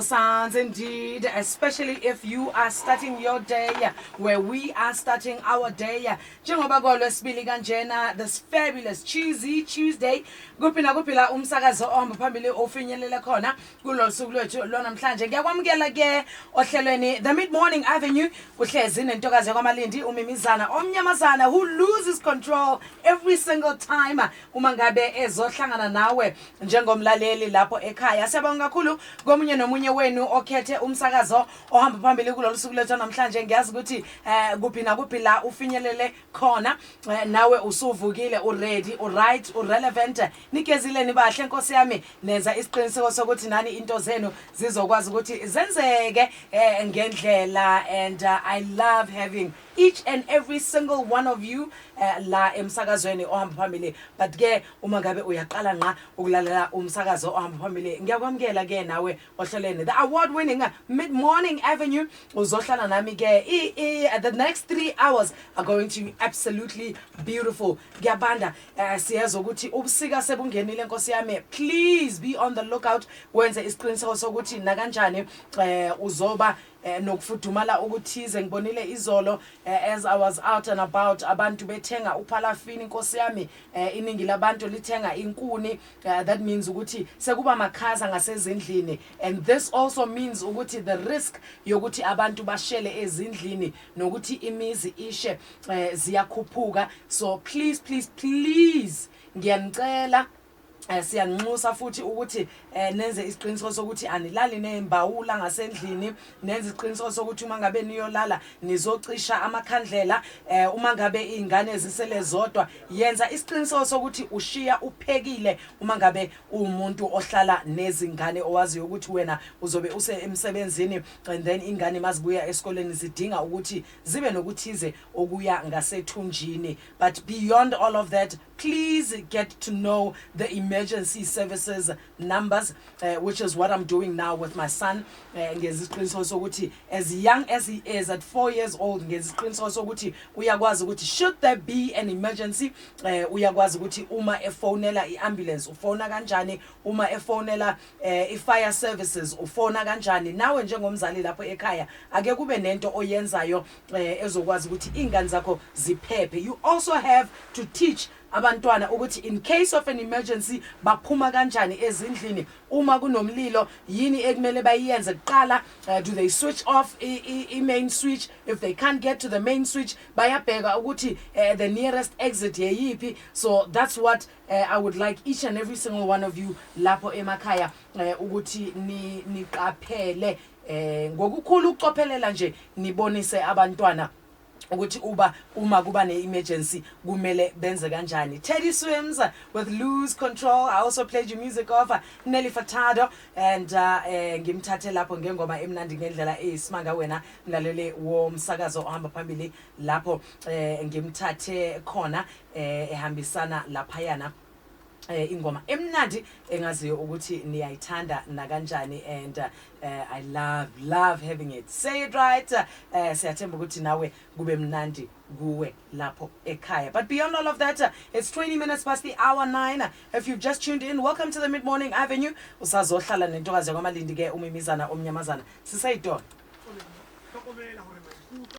Sounds indeed, especially if you are starting your day where we are starting our day. Njengoba kolwesibili kanjena, this fabulous cheesy Tuesday. Kuphi umsakazo ohamba phambili ofinyelela khona kulolu suku lwethu lonamhlanje. Ngiyakwamukela ke ohlelweni The Mid Morning Avenue. Uhlezi nentokazi kwamalindi uMimizana omnyamazana who loses control every single time uma ngabe ezohlangana nawe njengomlaleli lapho ekhaya. Siyabonga kakhulu komunye nomunye wenu okhethe umsakazo ohamba phambili kulolu suku lethu namhlanje. Ngiyazi ukuthi kuphi la ufinyelele khona nawe usuvukile uready uright urelevant nikezileni bahle Nkosi yami nenza isiqiniseko sokuthi nani into zenu zizokwazi ukuthi zenzeke ngendlela and I love having each and every single one of you la emsakazweni ohamba phambili. But ke uma ngabe uyaqala nqa ukulalela umsakazo ohamba phambili ngiyakwamukela ke nawe ohlelweni the award winning Mid Morning Avenue. Uzohlala nami ke the next 3 hours are going to be absolutely beautiful. Ngiyabanda siyazi ukuthi ubusika sebungenile Nkosi yami. Please be on the lookout wenze isiqiniseko sokuthi na kanjani uzoba nokufudumala ukuthize. Ngibonile izolo as I was out and about abantu bethenga uphalafini Nkosi yami iningi labantu lithenga inkuni. That means ukuthi sekuba makhaza ngasezindlini, and this also means ukuthi the risk yokuthi abantu bashele ezindlini nokuthi imizi ishe ziyakhuphuka. So please ngiyanicela siyanxusa futhi ukuthi nenze isiqiniseko sokuthi anilali nembawula ngasendlini, nenze isiqiniseko sokuthi uma ngabe niyolala nizocisha amakhandlela. Uma ngabe izingane zisele zodwa yenza isiqiniseko sokuthi ushiya uphekile. Uma ngabe umuntu ohlala nezingane owaziyo ukuthi wena uzobe use emsebenzini and then ingane mazibuya esikoleni zidinga ukuthi zibe nokuthize okuya ngasethunjini. But beyond all of that, please get to know the emergency services numbers, which is what I'm doing now with my son. As young as he is at 4 years old, should there be an emergency, uma efonela i-ambulance ufona kanjani, uma efonela i-fire services ufona kanjani. Nawe njengomzali lapho ekhaya ake kube nento oyenzayo ezokwazi ukuthi ingane zakho ziphephe. You also have to teach abantwana ukuthi in case of an emergency baphuma kanjani ezindlini. Uma kunomlilo yini ekumele bayenze kuqala. Do they switch off main switch? If they can't get to the main switch bayabheka ukuthi the nearest exit yeyiphi. So that's what I would like each and every single one of you lapho emakhaya ukuthi niqaphele ngokukhulu ucophelela nje nibonise abantwana ukuthi uma kuba ne-emergency kumele benze kanjani. Teddy Swims with Lose Control. I also played your music of Nelly Furtado and ngimthathe lapho ngengoma emnandi ngendlela eyisimanga wena mlalele womsakazo ohamba phambili lapho ngimthathe khona ehambisana laphayana ingoma emnandi engaziyo ukuthi niyayithanda na kanjani and I love having it. Say it right. Siyathemba ukuthi nawe kube mnandi kuwe lapho ekhaya. But beyond all of that, it's 20 minutes past the hour 9. If you've just tuned in, welcome to the Mid Morning Avenue. Usazohlala nentokazi kwamalindi ke uMimizana omnyamazana. Sisayidona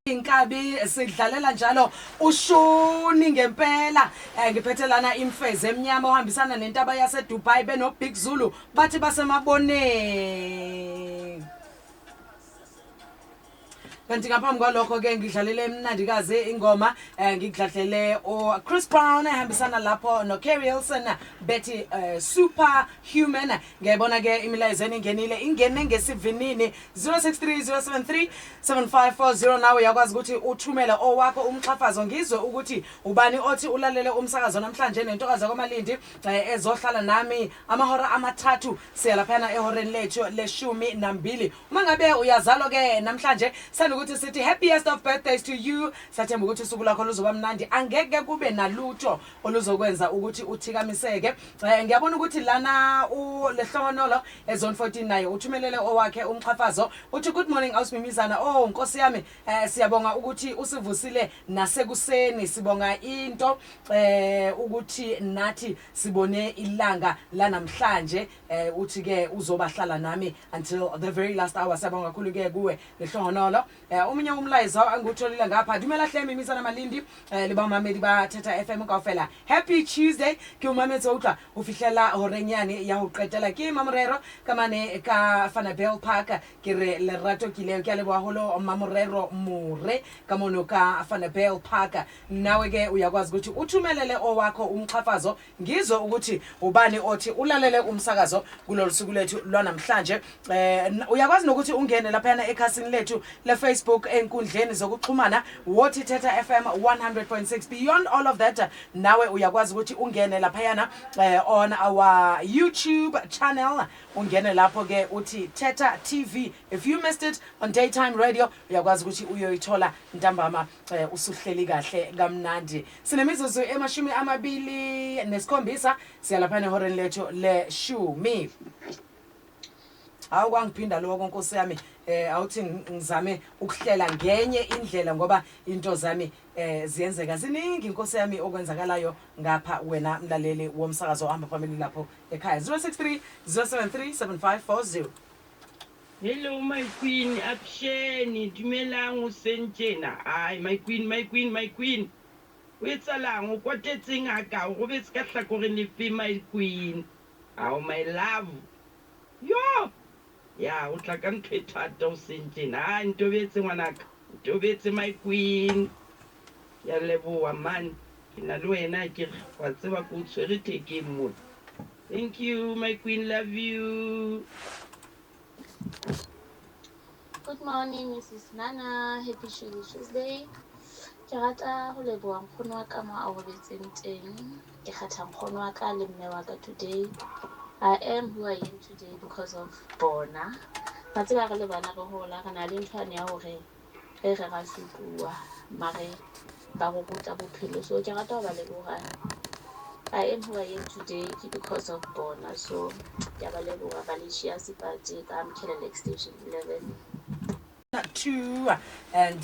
inkabi sidlalela njalo ushuni ngempela. Ngiphethe lana imfeze emnyama ohambisana nentaba yase Dubai beno Big Zulu bathi basemaboneni. Kanti ngaphambi kwalokho ke ngidlalele emnandikazi ingoma ngidlalele Chris Brown ehambisana lapho no Carrie Hilson Betty Superhuman. Ngiyabona ke imilayezeni ingenile ingene ngesivinini 0630737540. nawe uyakwazi ukuthi uthumele owakho umxhafazo ngizwe ukuthi ubani othi ulalele umsakazo namhlanje nentokazi kwamalindi ezohlala nami amahora amathathu siyalaphana ehoreni lethu le12. Uma ngabe uyazalo ke namhlanje ukuthi sithi happiest of birthdays to you. Sathemba ukuthi usuku lakho luzoba mnandi. Angeke kube nalutho oluzokwenza ukuthi uthikamiseke. Ngiyabona ukuthi lana uLehlonolo ezone 14 naye uthumelele owakhe umqhafazo. Uthi good morning awusimimizana. Oh Nkosi yami, siyabonga ukuthi usivusile nasekuseni. Sibonga into ukuthi nathi sibone ilanga lanamhlanje. Uthi ke uzobahlala nami until the very last hour. Siyabonga kakhulu ke kuwe Lehlonolo. Umunye umlayizo angutholile ngapha. Dumela Hlemi Misana Malindi. Liba mamedi ba Thetha FM kaofela. Happy Tuesday. Ke umametse utlwa ufihlela horenyane ya ho qetela ke Mamorero kamane ka Fanabel Park ke re lerato kileo ke leboa holo Mamorero More ka mono ka Fanabel Park. Nawe ke uyakwazi ukuthi uthumelele owakho umqhafazo ngizwe ukuthi ubani othi ulalele umsakazo kulolu suku lethu lwanamhlanje. Uyakwazi nokuthi ungene lapha ekhasini lethu le Facebook enkundleni zokuxhumana wothi Thetha FM 100.6. Beyond all of that, nawe uyakwazi ukuthi ungene lapha on our YouTube channel. Ungene lapho ke uthi Thetha TV. If you missed it on daytime radio, uyakwazi ukuthi uyoyithola ntambama usuhleli kahle kamnandi. Sinemizuzu emashumi amabili nesikhombisa siyalapha ehoreni lethu le-10. Awukwangiphinda lokho Nkosi yami, awuthi ngizame ukuhlela ngenye indlela ngoba into zami ziyenzeka ziningi Nkosi yami okwenzakalayo ngapha wena mlaleli womsakazo ohamba phambili lapho ekhaya. 063 073 7540. Hello my queen, Apsheni, dumelang usentjena. Ai my queen. O etsalang o kwatetseng aka o robetse ka hlakoreng lefe my queen. Aw my love. Yo! Ya o tla ka ntho e thata o sentjena. Ntobetse ngwanaka. Ntobetse my queen. Ya leboa man. Ke na le wena ke wa tseba go tshwere tekeng mo. Thank you my queen, love you. Good morning, Mrs. Nana. Happy Tuesday. Ke rata ho leboha nkgono wa ka mo a robetseng teng. Ke kgetha nkgono wa ka le mme wa ka today. I am who I am today because of bona. Ba tseba re le bana re hola re na le ntshwane ya hore re ra shukua mare ba go ruta bophelo. So ke rata ho ba leboha. I am who I am today because of bona. So ke ba leboha ba le shia sipati ka Mkhelele Extension 11. 2 and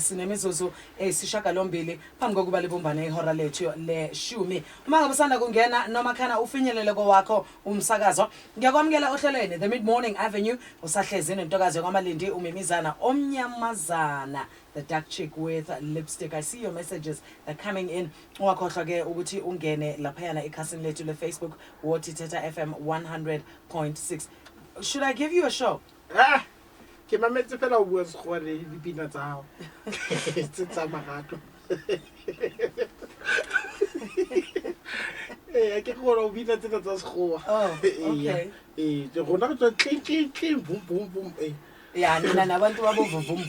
sinemizuzu esishagalombili phambi kokuba libumbane ihora lethu le-10. Uma ngabe usanda kungena noma khana ufinyelele kowakho umsakazo, ngiyakwamukela ohlelweni The Mid Morning Avenue. Usahlezi nentokazi kwamalindi umimizana omnyamazana, the dark chick with lipstick. I see your messages that coming in. Ungakhohlwa ke ukuthi ungene laphayana ekhasini lethu le-Facebook wothi Thetha FM 100.6. Should I give you a show? Ke mametse fela o bua segwa le dipina tsa hao tsa magato ke go o bina tsa segwa. Oh, okay. Ke gona go tling boom boom boom. Yeah, nina nabantu babovum.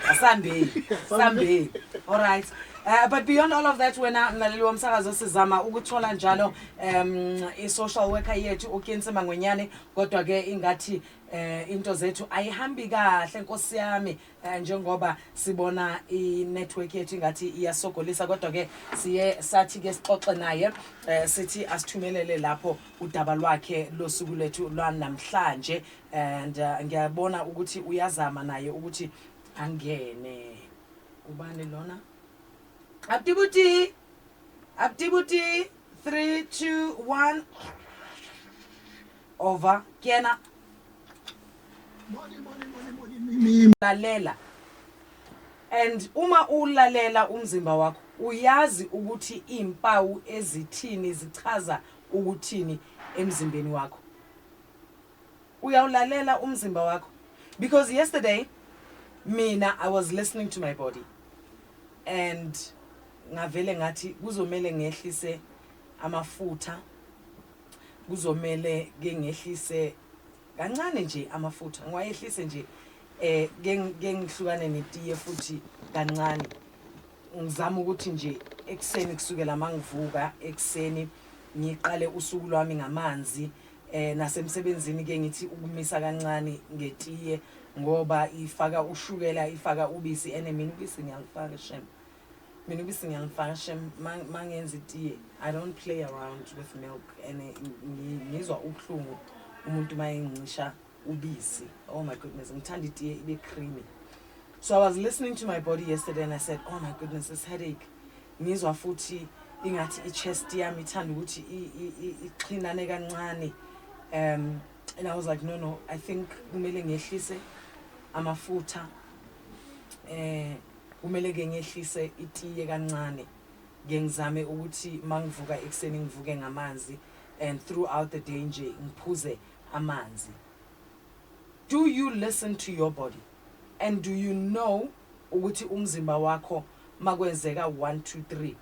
Asambe. All right. But beyond all of that, wena mlaleli womsakazo sizama ukuthola njalo i-social worker yethu uKinsi Mangwenyane, kodwa ke ingathi into zethu ayihambi kahle Nkosi yami, njengoba sibona i-network yethu ingathi iyasogolisa, kodwa ke siye sathi ke sixoxe naye sithi asithumelele lapho udaba lwakhe losuku lethu lwanamhlanje. And ngiyabona ukuthi uyazama naye ukuthi angene. Ubani lona? Abdibuti 3 2 1 over kena lalela. And uma ulalela umzimba wakho uyazi ukuthi impawu ezithini zichaza ukuthini emzimbeni wakho. Uyawulalela umzimba wakho, because yesterday mina I was listening to my body and ngavele ngathi kuzomela ngehlise amafutha, kuzomela ke ngehlise kancane nje amafutha, ngiwayehlise nje ngihlukane netiye futhi kancane. Ngizama ukuthi nje ekseni kusukela mangivuka ekseni ngiqale usuku lwami ngamanzi nasemsebenzini ke ngithi ukumisa kancane ngetiye ngoba ifaka ushukela ifaka ubisi ene mina ubisi ngiyalifaka shem mina ubisi ngiyalifaka shem mangenza itiye I don't play around with milk ene ngizwa ubuhlungu umuntu mayincisha ubisi oh my goodness ngithanda itiye ibe creamy. So I was listening to my body yesterday and I said, oh my goodness, this headache. Ngizwa futhi ingathi i-chest yami ithanda ukuthi iqhinane kancane. And I was like, no, I think kumele ngehlise amafutha. Kumele ke ngehlise itiye kancane. Ngizame ukuthi mangivuka ekseni ngivuke ngamanzi and throughout the day nje ngiphuze amanzi. Do you listen to your body? And do you know ukuthi umzimba wakho makwenzeka 1 2 3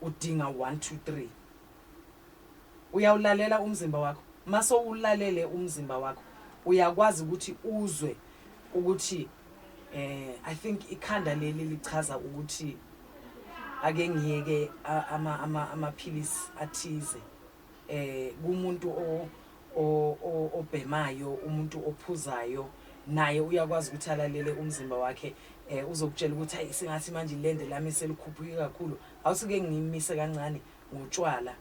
udinga 1 2 3 uyawulalela umzimba wakho maso ulalele umzimba wakho uyakwazi ukuthi uzwe ukuthi I think ikhanda leli lichaza ukuthi ake ngiyeke amaphilisi athize kumuntu obhemayo umuntu ophuzayo naye uyakwazi ukuthi alalele umzimba wakhe uzokutshela ukuthi hayi singathi manje lende lami selikhuphuke kakhulu awusike ngimise kancane ngotshwala.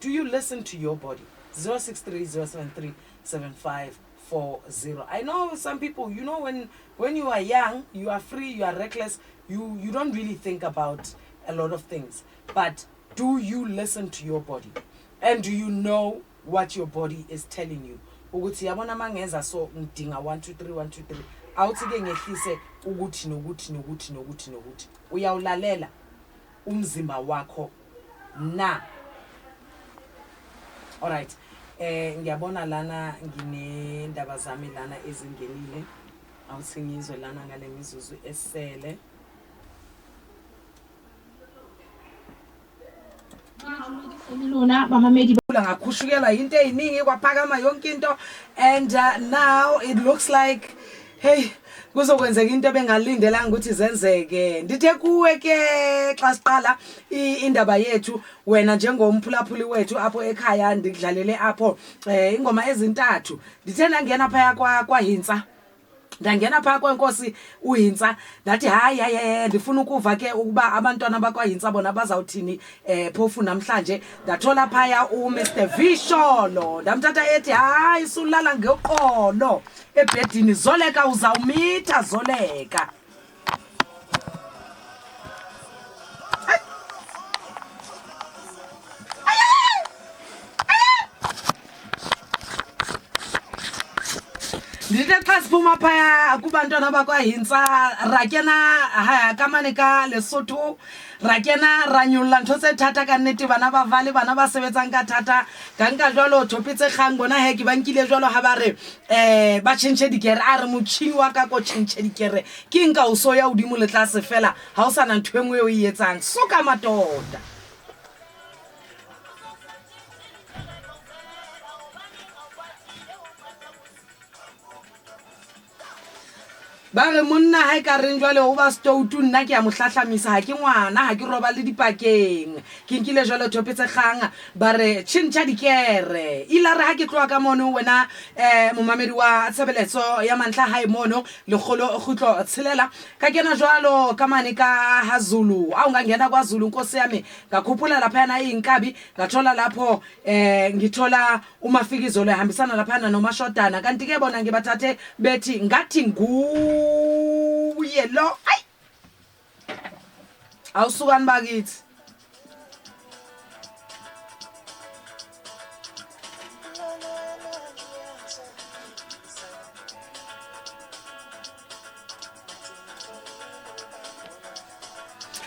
Do you listen to your body? 0630737540. I know some people, you know, when you are young, you are free, you are reckless, you don't really think about a lot of things. But do you listen to your body? And do you know what your body is telling you? Ukuthi yabona mangenza so ngidinga 1 2 3 1 2 3 awuthi ke ngehlise ukuthi nokuthi uyawulalela umzimba wakho na. Alright, ngiyabona lana nginendaba zami lana ezingenile awuthi ngizwe lana ngale mizuzu esele. Ngakhushukela into eziningi kwaphakama yonke into and now it looks like hey kuzokwenzeka into bengalindelanga ukuthi zenzeke. Ndithe kuwe ke xa siqala indaba yethu wena njengomphulaphuli wethu apho ekhaya ndikudlalele apho ingoma ezintathu ndithena ngena phaya kwaHintsa ndangena phaya kwenkosi uHintsa ndathi hayi ndifuna ukuva ke ukuba abantwana bakwaHintsa bona bazawuthini phofu namhlanje ndathola phaya uMr Visholo ndamthatha ethi hayi sulala ngeqolo ebhedini zoleka uzawumitha zoleka. Ndithe xa siphuma phaya kubantwana bakwaHintsa ra kena kamane ka Lesotho ra kena ra nyolla ntho tse thata ka nnete bana ba vale bana ba sebetsang ka thata ka nka jwalo thopetse kgang bona he ke bankile jwalo ha ba re ba tshentse dikere a re motšhini wa ka ko tshentse dikere ke nka o so ya udimo le tlase fela ha o sana ntho engwe o e etsang so ka matoda. Ba re monna ha ka reng jwale o ba stoutu nna ke a mohlahlamisa ha ke ngwana ha ke roba le dipakeng ke nkile jwale thopetse kgang ba re tshintja dikere ila re ha ke tloa ka mono wena momamedi wa tshebeletso ya mantla hae mono le khutlo tshelela ka kena jwalo ka mane ka haZulu a ungangena kwaZulu nkosi yami ngakhuphula lapha na inkabi ngathola lapho ngithola umafikizo lehambisana lapha nomashodana kanti ke bona ngibathathe bethi ngathi yelo ay awusukani bakithi.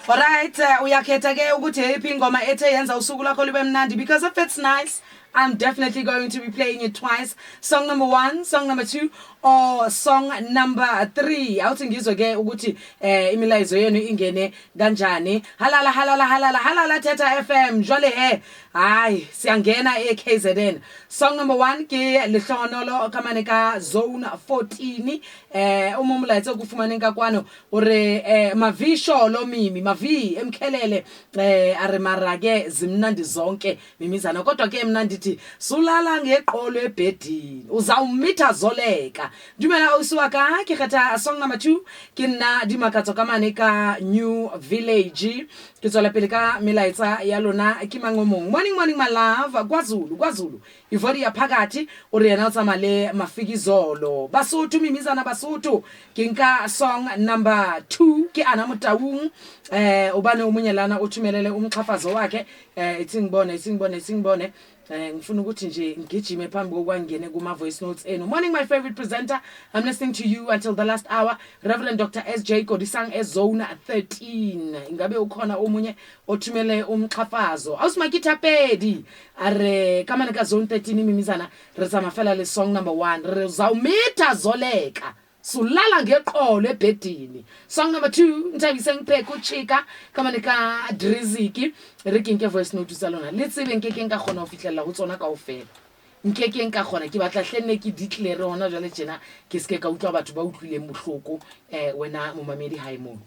Alright, uyakhetha ke ukuthi yiphi ingoma ethe yenza usuku lakho libe mnandi because if it's nice I'm definitely going to be playing it twice. song number 1, song number 2 or song number 3. Awuthi ngizwe ke ukuthi imilayezo yenu ingene kanjani. Halala Thetha FM jwale hayi siyangena eKZN. Song number 1 ke Lehlonolo kamane ka Zone 14 umumlayezo kufumaneka kwano ore mavisho lo mimi mavi emkhelele are marake zimnandi zonke mimizana kodwa ke mina ndithi sulala ngeqolo ebhedini uzawumitha zoleka dumela usiwaka ke kgetha song number 2 ke nna dimakatso kamane ka New Village ke tswela pele ka melaetsa ya lona ke mangomong morning my love kwaZulu ivori ya phakathi ore yena utsamale mafikizolo Basotho mimizana Basotho ke nka song number 2 ke ana Motaung ubane umunyelana uthumelele umxhafazo wakhe ithi ngibone ngifuna ukuthi nje ngijime phambi kokwangene kuma voice notes enu. Morning my favorite presenter, I'm listening to you until the last hour. Reverend Dr. SJ Kodisang eZone 13. Ingabe ukhona omunye othumele umxhafazo awusimakithapedi are kamane ka Zone 13 mimizana re samafela le song number 1 re zawumitha zoleka sulala ngeqolo ebhedini. Song number 2 Nthabise Ngiphe kuchika kamane ka Driziki re kenke voice note tsa lona le tsebe nkeke nka khona ho fihlela ho tsona kaofela nkeke nka khona ke batla hlenne ke declare hona jwale tjena ke ske ka utlwa batho ba utlwile mohloko wena momamedi haimo.